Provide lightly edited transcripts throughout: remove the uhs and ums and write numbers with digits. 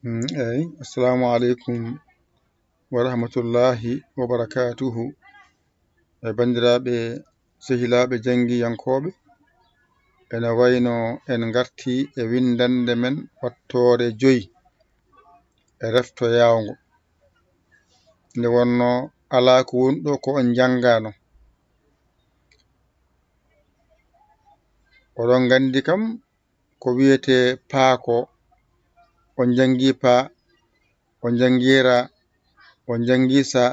Assalamu alaikum wa rahmatullahi wa barakatuhu. Bandiraɓe sehilaɓe jangiyankoɓe, ene wayno en garti e windande men wattore 5 e refto yawngo. Nde wonno ala ko woni ɗo ko on jangano. Oɗon gandi kam ko wiyete paako. On jangi pa, on jangira, on jangisa,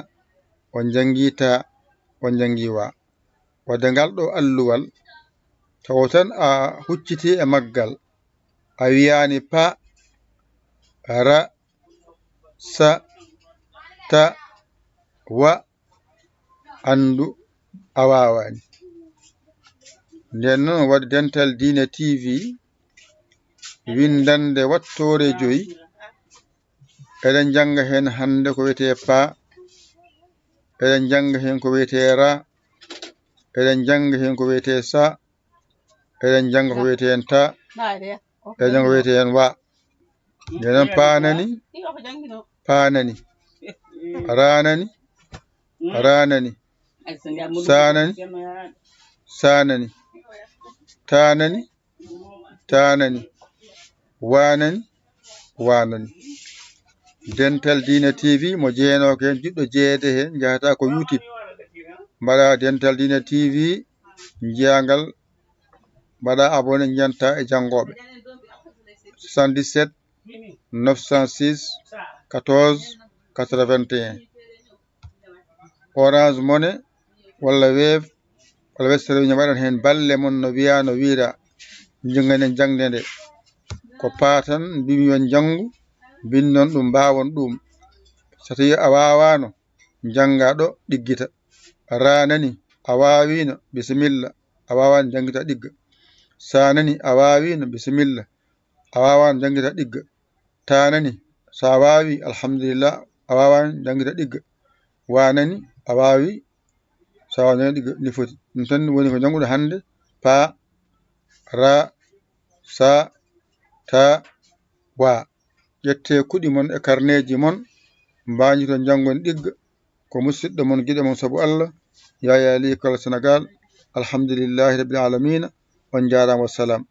on jangita, on jangiwa. Wadde ngal ɗo alluwal taw tan a hucciti e maggal, a wiyani pa, ra, sa, ta, wa, andu a wawani. Nden noon waɗi Dental Dina TV windande wattore 5 eɗen janga hen hande ko wiyete pa, eɗen janga hen ko wiyete ra, eɗen janga hen ko wiyete sa, eɗen janga ko wiyete hen ta, eɗen janga ko wiyete hen wa. Nden panani, panani, ranani, ranani, sanani, sanani, tanani, tanani, wanani, wanani. Dental Dina TV mo jeeno ko hen jiɗɗo jeeyede hen jahata ko YouTube, mbaɗa Dental Dina TV jiyangal, mbaɗa abonné janta e jangoɓe. 77 906 14 81. Orange Money walla Wave walla Western Union waɗan hen balle mon no wiya no wiira jinganen jangde nde ko paatan mbimi yon jangu binnon ɗum mbawon ɗum. So tawi a wawano janga ɗo ɗiggita. Ranani a wawino bisimilla, a wawani jangita ɗigga. Sanani a wawino bisimilla, a wawani jangita ɗigga. Tanani sa wawi alhamdulillah, a wawani jangita ɗigga. Wanani a wawi sa wawi jangita ɗigga ni foti. Ɗum tan woni ko janguɗo hande: pa, ra, sa, ta, wa. ƴette kuɗi mon e karneji mon, mbañito jangon ɗigga ko musidɗo mon giɗo mon saabu Allah, Yaya Ali Kala Sénégal. Alhamdulillahi rabbil alamina. On jarama, wassalam.